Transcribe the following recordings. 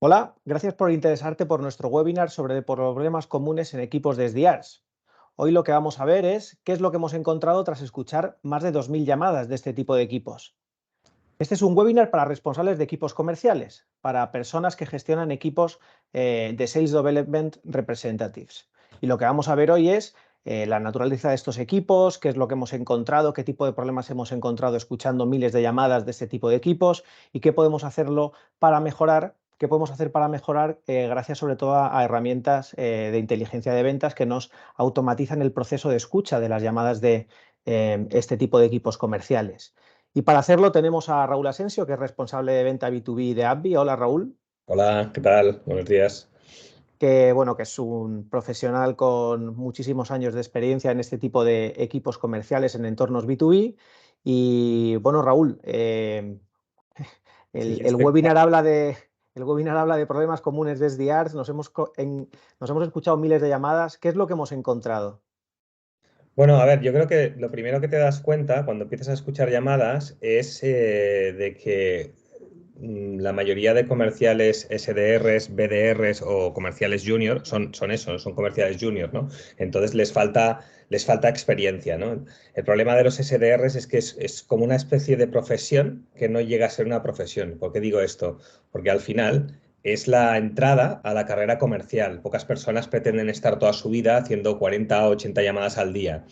Hola, gracias por interesarte por nuestro webinar sobre problemas comunes en equipos de SDRs. Hoy lo que vamos a ver es qué es lo que hemos encontrado tras escuchar más de 2000 llamadas de este tipo de equipos. Este es un webinar para responsables de equipos comerciales, para personas que gestionan equipos de Sales Development Representatives. Y lo que vamos a ver hoy es la naturaleza de estos equipos, qué es lo que hemos encontrado, qué tipo de problemas hemos encontrado escuchando miles de llamadas de este tipo de equipos y qué podemos hacerlo para mejorar, qué podemos hacer para mejorar gracias sobre todo a herramientas de inteligencia de ventas que nos automatizan el proceso de escucha de las llamadas de este tipo de equipos comerciales. Y para hacerlo tenemos a Raúl Asensio, que es responsable de venta B2B de AbbVie. Hola, Raúl. Hola, ¿qué tal? Buenos días. Que, bueno, que es un profesional con muchísimos años de experiencia en este tipo de equipos comerciales en entornos B2B. Y bueno, Raúl, Sí, el webinar habla de problemas comunes de SDRs. Nos hemos escuchado miles de llamadas. ¿Qué es lo que hemos encontrado? Bueno, a ver, yo creo que lo primero que te das cuenta cuando empiezas a escuchar llamadas es de que la mayoría de comerciales SDRs, BDRs o comerciales junior son eso, son comerciales junior, ¿no? Entonces les falta experiencia, ¿no? El problema de los SDRs es que es como una especie de profesión que no llega a ser una profesión. ¿Por qué digo esto? Porque al final es la entrada a la carrera comercial. Pocas personas pretenden estar toda su vida haciendo 40 o 80 llamadas al día.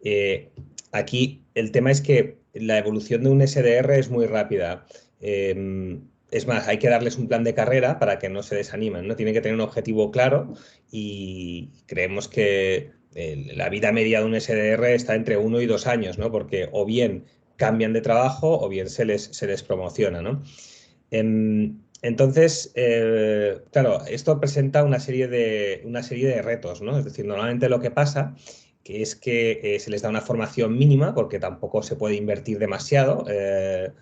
Eh, Aquí el tema es que la evolución de un SDR es muy rápida. Es más, hay que darles un plan de carrera para que no se desanimen, ¿no? Tienen que tener un objetivo claro y creemos que la vida media de un SDR está entre 1 y 2 años, ¿no? Porque o bien cambian de trabajo o bien se les promociona, ¿no? Entonces, claro, esto presenta una serie de retos, ¿no? Es decir, normalmente lo que pasa que es que se les da una formación mínima porque tampoco se puede invertir demasiado,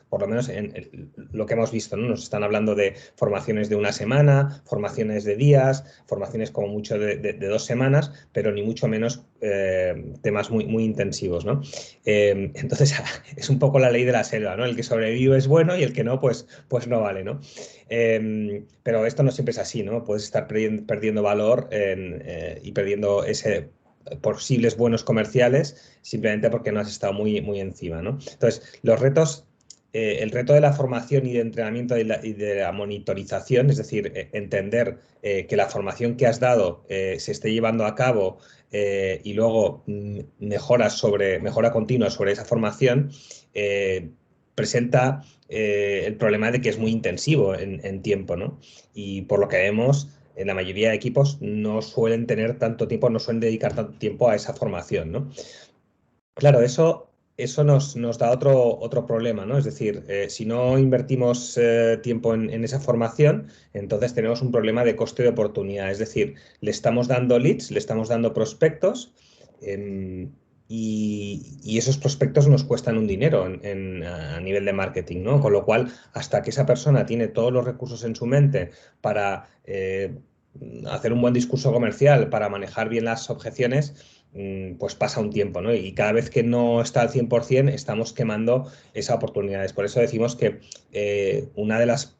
por lo menos en lo que hemos visto, ¿no? Nos están hablando de formaciones de una semana, formaciones de días, formaciones como mucho de 2 semanas, pero ni mucho menos temas muy, muy intensivos, ¿no? Entonces, es un poco la ley de la selva, ¿no? El que sobrevive es bueno y el que no, pues no vale, ¿no? Pero esto no siempre es así, ¿no? Puedes estar perdiendo valor y perdiendo ese posibles buenos comerciales simplemente porque no has estado muy, muy encima, ¿no? Entonces, los retos, el reto de la formación y de entrenamiento y de la monitorización, es decir, entender que la formación que has dado se esté llevando a cabo y luego mejora continua sobre esa formación, presenta el problema de que es muy intensivo en tiempo, ¿no? Y por lo que vemos, en la mayoría de equipos no suelen tener tanto tiempo, no suelen dedicar tanto tiempo a esa formación, ¿no? Claro, eso nos da otro problema, ¿no? Es decir, si no invertimos tiempo en esa formación, entonces tenemos un problema de coste de oportunidad. Es decir, le estamos dando leads, le estamos dando prospectos, em, y esos prospectos nos cuestan un dinero a nivel de marketing, ¿no? Con lo cual, hasta que esa persona tiene todos los recursos en su mente para hacer un buen discurso comercial, para manejar bien las objeciones, pues pasa un tiempo, ¿no? Y cada vez que no está al 100% estamos quemando esas oportunidades. Por eso decimos que una de las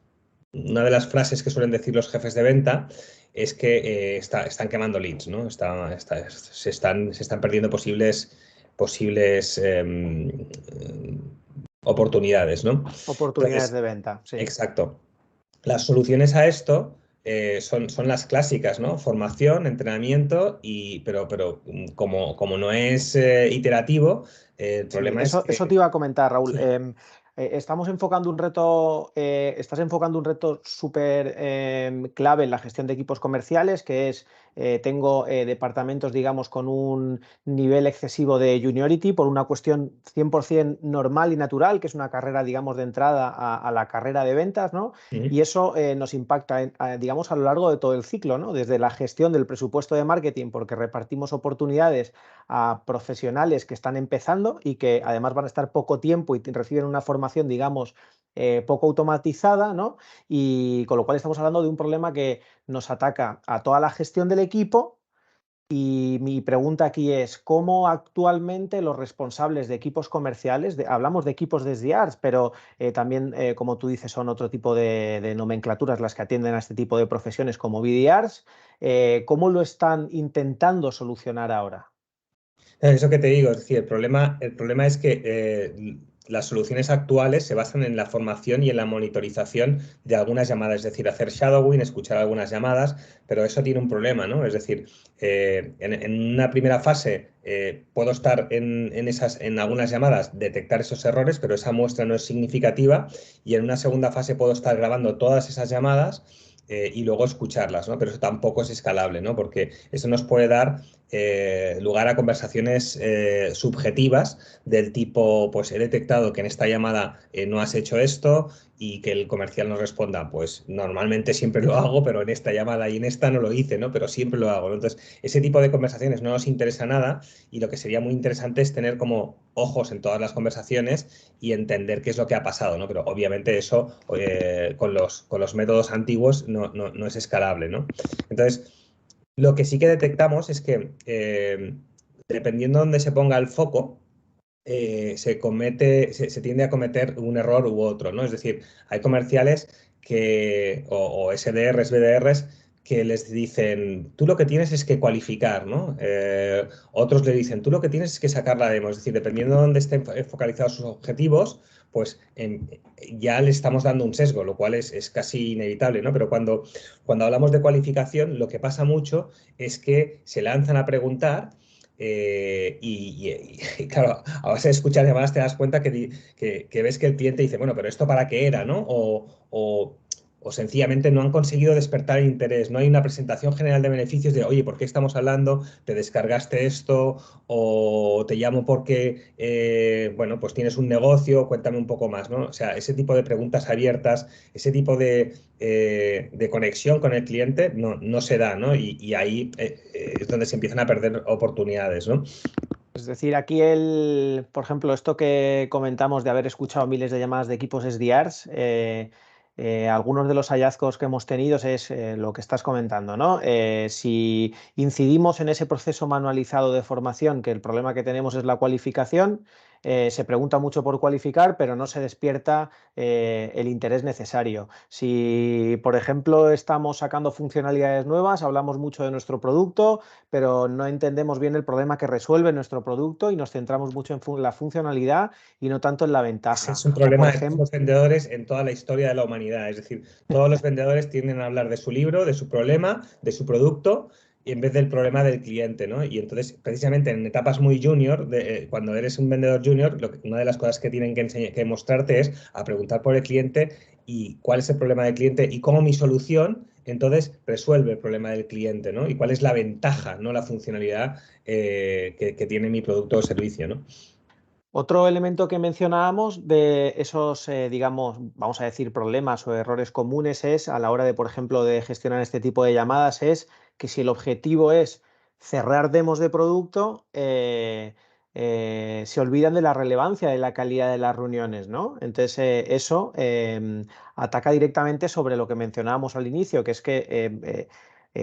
frases que suelen decir los jefes de venta es que están quemando leads, ¿no? Se están perdiendo posibles oportunidades, ¿no? Oportunidades Entonces, de venta, sí. exacto. Las soluciones a esto son las clásicas, ¿no? Formación, entrenamiento, pero como no es iterativo, el Sí, problema es eso te que iba a comentar, Raúl. sí. Estamos enfocando un reto, estás enfocando un reto súper clave en la gestión de equipos comerciales, que es, tengo departamentos, digamos, con un nivel excesivo de juniority por una cuestión 100% normal y natural, que es una carrera, digamos, de entrada a la carrera de ventas, ¿no? Y Ujú. eso nos impacta, digamos, a lo largo de todo el ciclo, ¿no? Desde la gestión del presupuesto de marketing, porque repartimos oportunidades a profesionales que están empezando y que además van a estar poco tiempo y reciben una formación, digamos, poco automatizada, ¿no? Y con lo cual estamos hablando de un problema que nos ataca a toda la gestión del equipo Y mi pregunta aquí es, ¿cómo actualmente los responsables de equipos comerciales, hablamos de equipos de SDRs, pero también, como tú dices, son otro tipo de nomenclaturas las que atienden a este tipo de profesiones como BDRs, ¿cómo lo están intentando solucionar ahora? Eso que te digo, es decir, el problema es que las soluciones actuales se basan en la formación y en la monitorización de algunas llamadas, es decir, hacer shadowing, escuchar algunas llamadas, pero eso tiene un problema, ¿no? Es decir, en una primera fase puedo estar en algunas llamadas, detectar esos errores, pero esa muestra no es significativa, y en una segunda fase puedo estar grabando todas esas llamadas. Y luego escucharlas, ¿no? Pero eso tampoco es escalable, ¿no? Porque eso nos puede dar lugar a conversaciones subjetivas del tipo, pues he detectado que en esta llamada no has hecho esto y que el comercial nos responda, pues normalmente siempre lo hago, pero en esta llamada y en esta no lo hice, ¿no? Pero siempre lo hago, ¿no? Entonces, ese tipo de conversaciones no nos interesa nada y lo que sería muy interesante es tener como ojos en todas las conversaciones y entender qué es lo que ha pasado, ¿no? Pero obviamente eso con los métodos antiguos no es escalable, ¿no? Entonces, lo que sí que detectamos es que dependiendo de dónde se ponga el foco, se tiende a cometer un error u otro, ¿no? Es decir, hay comerciales o SDRs, BDRs, que les dicen, tú lo que tienes es que cualificar, ¿no? Otros le dicen, tú lo que tienes es que sacar la demo. Es decir, dependiendo de dónde estén focalizados sus objetivos, pues ya le estamos dando un sesgo, lo cual es casi inevitable, ¿no? Pero cuando hablamos de cualificación, lo que pasa mucho es que se lanzan a preguntar y claro, a base de escuchar llamadas te das cuenta que ves que el cliente dice, bueno, pero ¿esto para qué era, no? O sencillamente no han conseguido despertar el interés. No hay una presentación general de beneficios de, oye, ¿por qué estamos hablando? ¿Te descargaste esto? ¿O te llamo porque, bueno, pues tienes un negocio? Cuéntame un poco más, ¿no? O sea, ese tipo de preguntas abiertas, ese tipo de conexión con el cliente no se da, ¿no? Y ahí es donde se empiezan a perder oportunidades, ¿no? Es decir, aquí por ejemplo, esto que comentamos de haber escuchado miles de llamadas de equipos SDRs, algunos de los hallazgos que hemos tenido es lo que estás comentando, ¿no? Si incidimos en ese proceso manualizado de formación, que el problema que tenemos es la cualificación, se pregunta mucho por cualificar, pero no se despierta el interés necesario. Si, por ejemplo, estamos sacando funcionalidades nuevas, hablamos mucho de nuestro producto, pero no entendemos bien el problema que resuelve nuestro producto y nos centramos mucho en la funcionalidad y no tanto en la Ese ventaja. es un O, por problema de todos ejemplo, los vendedores en toda la historia de la humanidad. Es decir, todos los vendedores tienden a hablar de su libro, de su problema, de su producto, y en vez del problema del cliente, ¿no? Y entonces, precisamente en etapas muy junior, cuando eres un vendedor junior, una de las cosas que tienen que mostrarte es a preguntar por el cliente y cuál es el problema del cliente y cómo mi solución, entonces, resuelve el problema del cliente, ¿no? Y cuál es la ventaja, no la funcionalidad que tiene mi producto o servicio, ¿no? otro elemento que mencionábamos de esos, digamos, vamos a decir, problemas o errores comunes es a la hora de, por ejemplo, de gestionar este tipo de llamadas, es que si el objetivo es cerrar demos de producto, se olvidan de la relevancia de la calidad de las reuniones, ¿no? Entonces, eso ataca directamente sobre lo que mencionábamos al inicio, que es que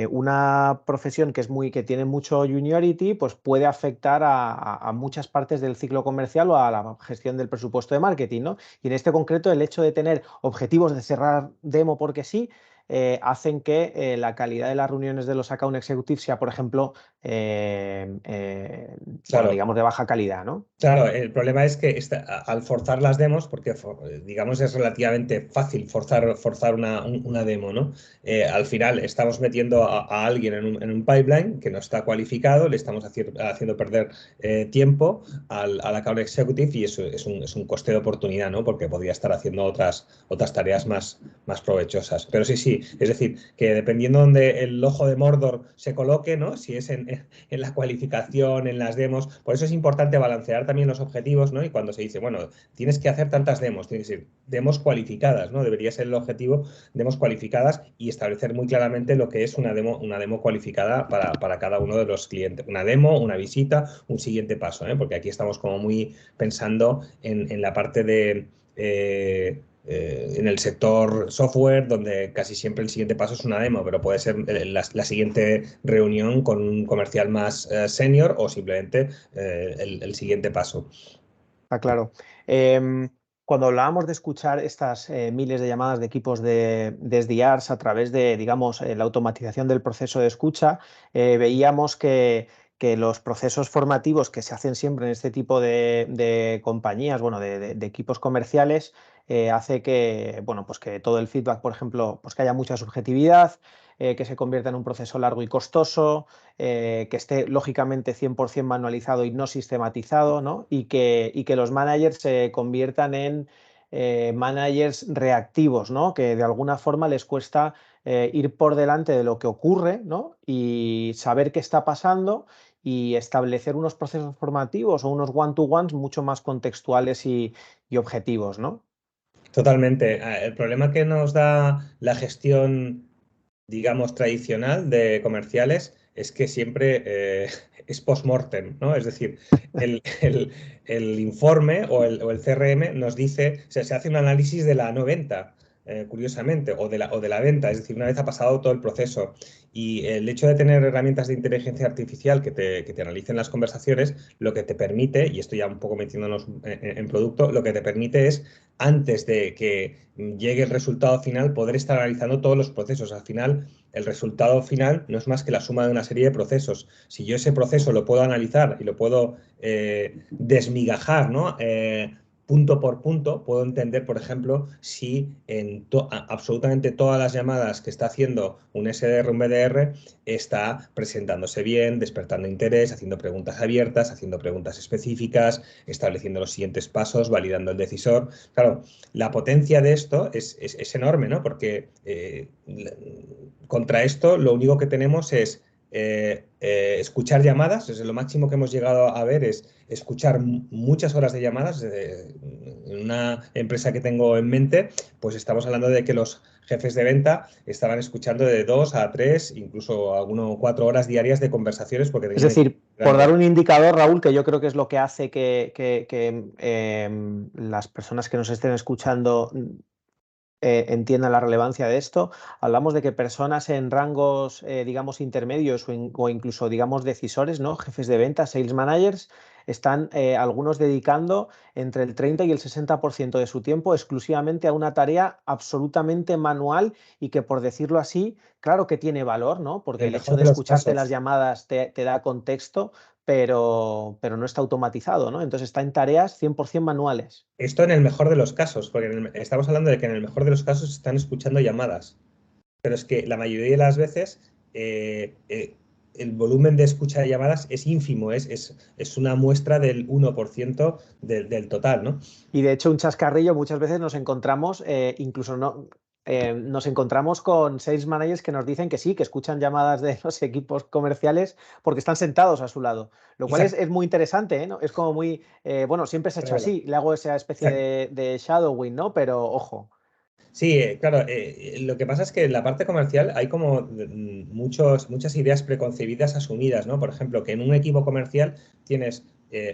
una profesión que que tiene mucho juniority, pues puede afectar a muchas partes del ciclo comercial o a la gestión del presupuesto de marketing, ¿no? Y en este concreto, el hecho de tener objetivos de cerrar demo porque sí, hacen que la calidad de las reuniones de los account executives sea, por ejemplo, bueno, Claro. digamos de baja calidad, ¿no? Claro, el problema es que al forzar las demos, porque digamos es relativamente fácil forzar una demo, ¿no? Al final estamos metiendo a alguien en un pipeline que no está cualificado, le estamos haciendo perder tiempo al account executive y eso es un coste de oportunidad, ¿no? Porque podría estar haciendo otras tareas más provechosas. Pero sí, es decir, que dependiendo donde el ojo de Mordor se coloque, ¿no? Si es en la cualificación, en las demos. Por eso es importante balancear también los objetivos, ¿no? Y cuando se dice, bueno, tienes que hacer tantas demos, tiene que ser demos cualificadas, ¿no? Debería ser el objetivo, demos cualificadas y establecer muy claramente lo que es una demo cualificada para cada uno de los clientes. Una demo, una visita, un siguiente paso, ¿eh? Porque aquí estamos como muy pensando en la parte en el sector software, donde casi siempre el siguiente paso es una demo, pero puede ser la siguiente reunión con un comercial más senior o simplemente el siguiente paso. Está claro. Em, Cuando hablábamos de escuchar estas miles de llamadas de equipos de SDRs a través de, digamos, la automatización del proceso de escucha, veíamos que los procesos formativos que se hacen siempre en este tipo de compañías, bueno, de equipos comerciales, hace que, bueno, pues que todo el feedback, por ejemplo, pues que haya mucha subjetividad, que se convierta en un proceso largo y costoso, que esté lógicamente 100% manualizado y no sistematizado, ¿no? Y que los managers se conviertan en managers reactivos, ¿no? Que de alguna forma les cuesta ir por delante de lo que ocurre, ¿no? Y saber qué está pasando y establecer unos procesos formativos o unos one-to-ones mucho más contextuales y objetivos, ¿no? Totalmente. El problema que nos da la gestión, digamos, tradicional de comerciales es que siempre es post-mortem, ¿no? Es decir, el informe o el CRM nos dice, o sea, se hace un análisis de la no venta, curiosamente, o de la venta, es decir, una vez ha pasado todo el proceso. Y el hecho de tener herramientas de inteligencia artificial que te analicen las conversaciones, lo que te permite, y esto ya un poco metiéndonos en producto, lo que te permite es, antes de que llegue el resultado final, poder estar analizando todos los procesos. Al final, el resultado final no es más que la suma de una serie de procesos. Si yo ese proceso lo puedo analizar y lo puedo desmigajar, ¿no? Punto por punto, puedo entender, por ejemplo, si en absolutamente todas las llamadas que está haciendo un SDR, un BDR, está presentándose bien, despertando interés, haciendo preguntas abiertas, haciendo preguntas específicas, estableciendo los siguientes pasos, validando el decisor. Claro, la potencia de esto es enorme, ¿no? Porque contra esto lo único que tenemos es escuchar llamadas. Desde lo máximo que hemos llegado a ver es escuchar muchas horas de llamadas. En una empresa que tengo en mente, pues estamos hablando de que los jefes de venta estaban escuchando de 2 a 3, incluso alguno 4 horas diarias de conversaciones porque Es tenían un equipo decir, por dar grande. un indicador, Raúl, que yo creo que es lo que hace que las personas que nos estén escuchando entiendan la relevancia de esto. Hablamos de que personas en rangos, digamos, intermedios o incluso, digamos, decisores, ¿no? Jefes de ventas, sales managers, están algunos dedicando entre el 30 y el 60% de su tiempo exclusivamente a una tarea absolutamente manual y que, por decirlo así, claro que tiene valor, ¿no? En Porque el el hecho mejor de de los escucharte las casos. llamadas te da contexto, pero no está automatizado, ¿no? Entonces está en tareas 100% manuales. Esto en el mejor de los casos, porque estamos hablando de que en el mejor de los casos están escuchando llamadas, pero es que la mayoría de las veces el volumen de escucha de llamadas es ínfimo, es una muestra del 1% del total, ¿no? Y de hecho, un chascarrillo, muchas veces nos encontramos, incluso no, nos encontramos con sales managers que nos dicen que sí, que escuchan llamadas de los equipos comerciales porque están sentados a su lado, lo cual Exacto. es muy interesante, ¿eh? ¿No? Es como muy, bueno, siempre se ha hecho así, le hago esa especie de shadowing, ¿no? Pero ojo. Sí, claro, lo que pasa es que en la parte comercial hay como muchas ideas preconcebidas asumidas, ¿no? Por ejemplo, que en un equipo comercial tienes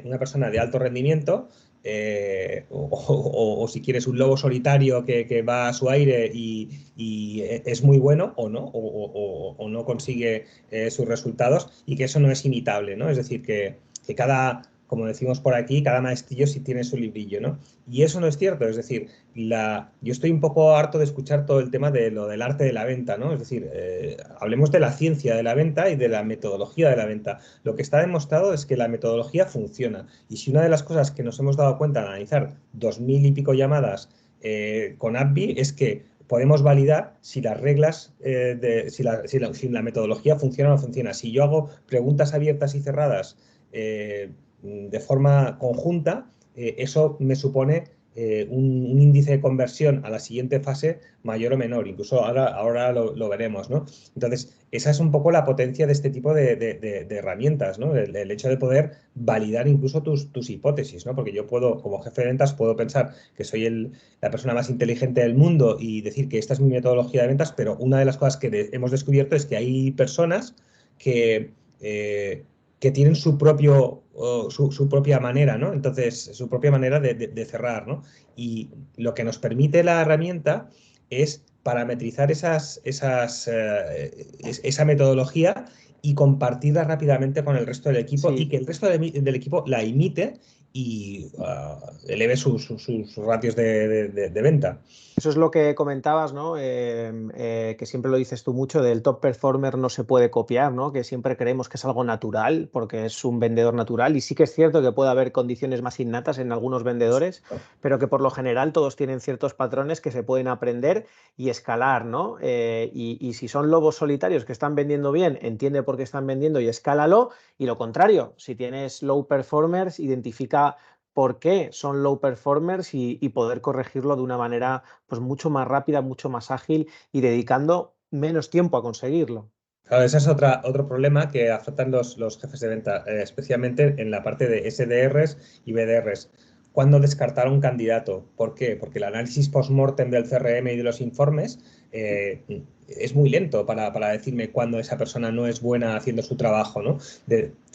una persona de alto rendimiento, o si quieres un lobo solitario que va a su aire y es muy bueno o no, o no consigue sus resultados, y que eso no es imitable, ¿no? Es decir, que cada, como decimos por aquí, cada maestrillo sí tiene su librillo, ¿no? Y eso no es cierto, es decir, yo estoy un poco harto de escuchar todo el tema de lo del arte de la venta, ¿no? Es decir, hablemos de la ciencia de la venta y de la metodología de la venta. Lo que está demostrado es que la metodología funciona. Y si una de las cosas que nos hemos dado cuenta al analizar 2000 y pico llamadas con AppBee es que podemos validar si las reglas, si la metodología funciona o no funciona. Si yo hago preguntas abiertas y cerradas de forma conjunta, eso me supone un índice de conversión a la siguiente fase mayor o menor. Incluso ahora lo veremos, ¿no? Entonces, esa es un poco la potencia de este tipo de herramientas, ¿no? El hecho de poder validar incluso tus hipótesis, ¿no? Porque yo puedo, como jefe de ventas, puedo pensar que soy la persona más inteligente del mundo y decir que esta es mi metodología de ventas, pero una de las cosas que hemos descubierto es que hay personas que que tienen su propia manera, ¿no? Entonces, su propia manera de cerrar, ¿no? Y lo que nos permite la herramienta es parametrizar esa metodología y compartirla rápidamente con el resto del equipo y Sí, que el resto del equipo la imite y eleve sus ratios de venta. eso es lo que comentabas, ¿no? Que siempre lo dices tú mucho, del top performer no se puede copiar, ¿no? Que siempre creemos que es algo natural, porque es un vendedor natural. Y sí que es cierto que puede haber condiciones más innatas en algunos vendedores, pero que por lo general todos tienen ciertos patrones que se pueden aprender y escalar, ¿no? Y si son lobos solitarios que están vendiendo bien, entiende por qué están vendiendo y escálalo. Y lo contrario, si tienes low performers, identifica por qué son low performers y poder corregirlo de una manera pues mucho más rápida, mucho más ágil y dedicando menos tiempo a conseguirlo. Claro, ese es otro problema que afrontan los jefes de venta, especialmente en la parte de SDRs y BDRs. ¿Cuándo descartar a un candidato? ¿Por qué? Porque el análisis post-mortem del CRM y de los informes es muy lento para decirme cuándo esa persona no es buena haciendo su trabajo, ¿no?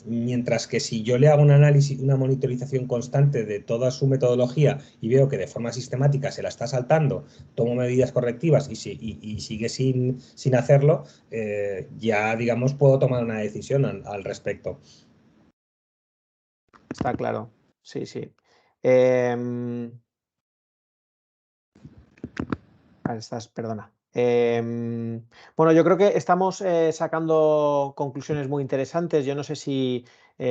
Mientras que si yo le hago un análisis, una monitorización constante de toda su metodología y veo que de forma sistemática se la está saltando, tomo medidas correctivas y sigue sin hacerlo, ya, digamos, puedo tomar una decisión al respecto. Está claro, sí, sí. Em, perdona. Bueno, yo creo que estamos sacando conclusiones muy interesantes. Yo no sé si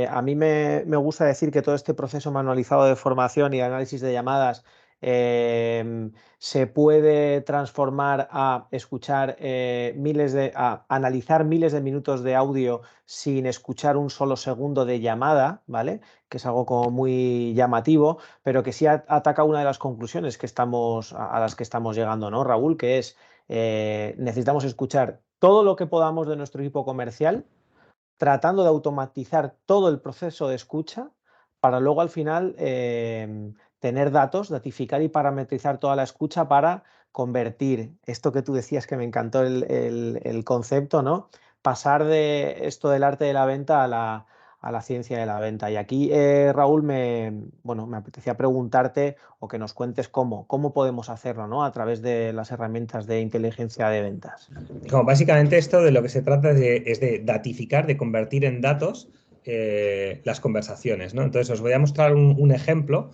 a mí me gusta decir que todo este proceso manualizado de formación y de análisis de llamadas se puede transformar a escuchar a analizar miles de minutos de audio sin escuchar un solo segundo de llamada, ¿vale? Que es algo como muy llamativo, pero que sí ataca una de las conclusiones que a las que estamos llegando, ¿no, Raúl? Que es necesitamos escuchar todo lo que podamos de nuestro equipo comercial, tratando de automatizar todo el proceso de escucha para luego al final tener datos, datificar y parametrizar toda la escucha para convertir esto que tú decías, que me encantó el concepto, ¿no? Pasar de esto del arte de la venta a la ciencia de la venta. Y aquí, Raúl, bueno, me apetecía preguntarte o que nos cuentes cómo podemos hacerlo, ¿no? A través de las herramientas de inteligencia de ventas. Como básicamente esto de lo que se trata es de datificar, de convertir en datos las conversaciones, ¿no? Entonces os voy a mostrar un ejemplo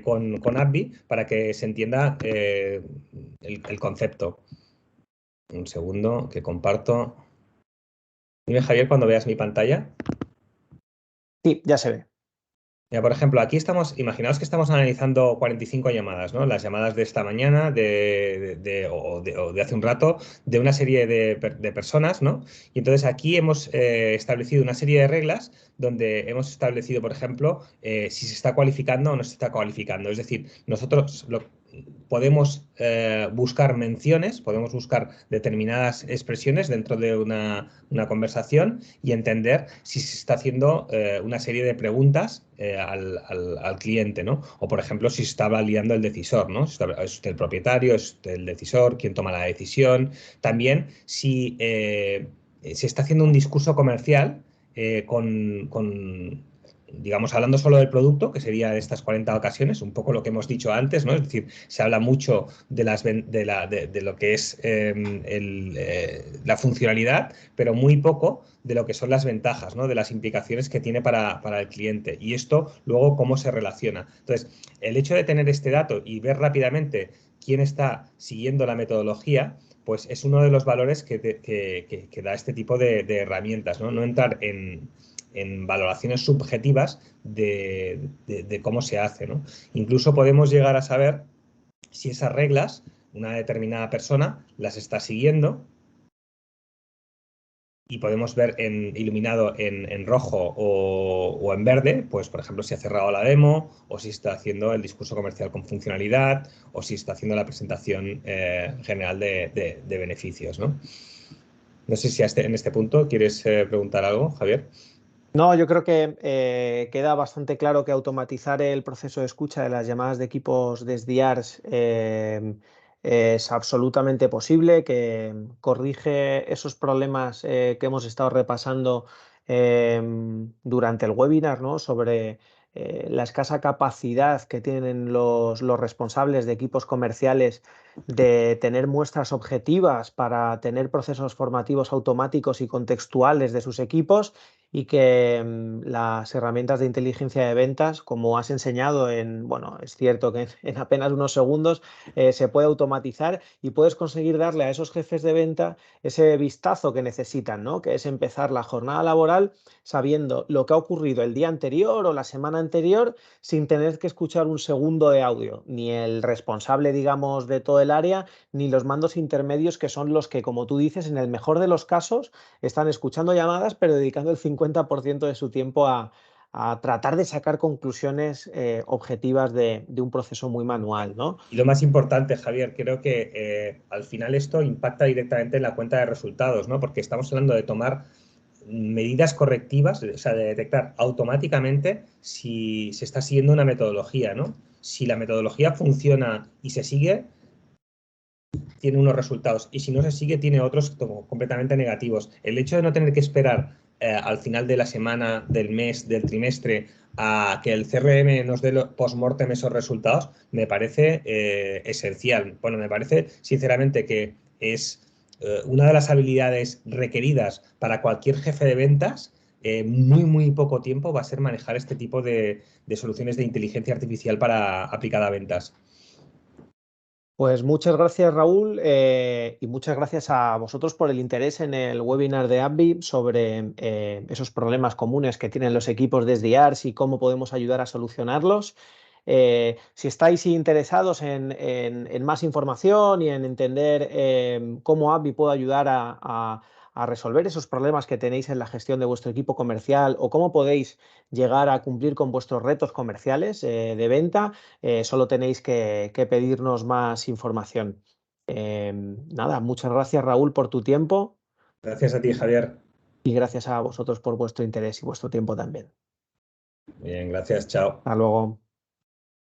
con Abby para que se entienda el concepto. Un segundo que comparto. Dime, Javier, cuando veas mi pantalla. Sí, ya se ve. Mira, por ejemplo, aquí imaginaos que estamos analizando 45 llamadas, ¿no? Las llamadas de esta mañana o de hace un rato de una serie de personas, ¿no? Y entonces aquí hemos establecido una serie de reglas donde hemos establecido, por ejemplo, si se está cualificando o no se está cualificando. Es decir, nosotros podemos buscar menciones, podemos buscar determinadas expresiones dentro de una conversación y entender si se está haciendo una serie de preguntas al cliente, ¿no? O, por ejemplo, si se está validando el decisor, ¿no? Si es usted el propietario, es usted el decisor, quién toma la decisión. También si se está haciendo un discurso comercial digamos, hablando solo del producto, que sería de estas 40 ocasiones, un poco lo que hemos dicho antes, ¿no? Es decir, se habla mucho de lo que es la funcionalidad, pero muy poco de lo que son las ventajas, ¿no? De las implicaciones que tiene para el cliente. Y esto luego cómo se relaciona. Entonces, el hecho de tener este dato y ver rápidamente quién está siguiendo la metodología, pues es uno de los valores que da este tipo de herramientas, ¿no? No entrar en valoraciones subjetivas de cómo se hace, ¿no? Incluso podemos llegar a saber si esas reglas una determinada persona las está siguiendo y podemos ver iluminado en rojo o en verde, pues por ejemplo si ha cerrado la demo o si está haciendo el discurso comercial con funcionalidad o si está haciendo la presentación general de beneficios, ¿no? No sé si en este punto quieres preguntar algo, Javier. No, yo creo que queda bastante claro que automatizar el proceso de escucha de las llamadas de equipos de SDRs es absolutamente posible, que corrige esos problemas que hemos estado repasando durante el webinar, ¿no? Sobre la escasa capacidad que tienen los responsables de equipos comerciales de tener muestras objetivas para tener procesos formativos automáticos y contextuales de sus equipos, y que las herramientas de inteligencia de ventas, como has enseñado bueno, es cierto que en apenas unos segundos se puede automatizar y puedes conseguir darle a esos jefes de venta ese vistazo que necesitan, ¿no? Que es empezar la jornada laboral sabiendo lo que ha ocurrido el día anterior o la semana anterior, sin tener que escuchar un segundo de audio, ni el responsable, digamos, de todo el área, ni los mandos intermedios, que son los que, como tú dices, en el mejor de los casos, están escuchando llamadas, pero dedicando el 50% de su tiempo a tratar de sacar conclusiones objetivas de un proceso muy manual, ¿no? Y lo más importante, Javier, creo que al final esto impacta directamente en la cuenta de resultados, ¿no? Porque estamos hablando de tomar medidas correctivas, o sea, de detectar automáticamente si se está siguiendo una metodología, ¿no? Si la metodología funciona y se sigue, tiene unos resultados, y si no se sigue, tiene otros completamente negativos. El hecho de no tener que esperar al final de la semana, del mes, del trimestre, a que el CRM nos dé post-mortem esos resultados, me parece esencial. Bueno, me parece sinceramente que es una de las habilidades requeridas para cualquier jefe de ventas. Muy poco tiempo va a ser manejar este tipo de soluciones de inteligencia artificial aplicada a ventas. Pues muchas gracias, Raúl, y muchas gracias a vosotros por el interés en el webinar de AbbVie sobre esos problemas comunes que tienen los equipos de SDRs y cómo podemos ayudar a solucionarlos. Si estáis interesados en más información y en entender cómo AbbVie puede ayudar a resolver esos problemas que tenéis en la gestión de vuestro equipo comercial, o cómo podéis llegar a cumplir con vuestros retos comerciales de venta, solo tenéis que pedirnos más información. Nada, muchas gracias, Raúl, por tu tiempo, Gracias a ti, Javier. y gracias a vosotros por vuestro interés y vuestro tiempo también. Bien, gracias, chao. Hasta luego.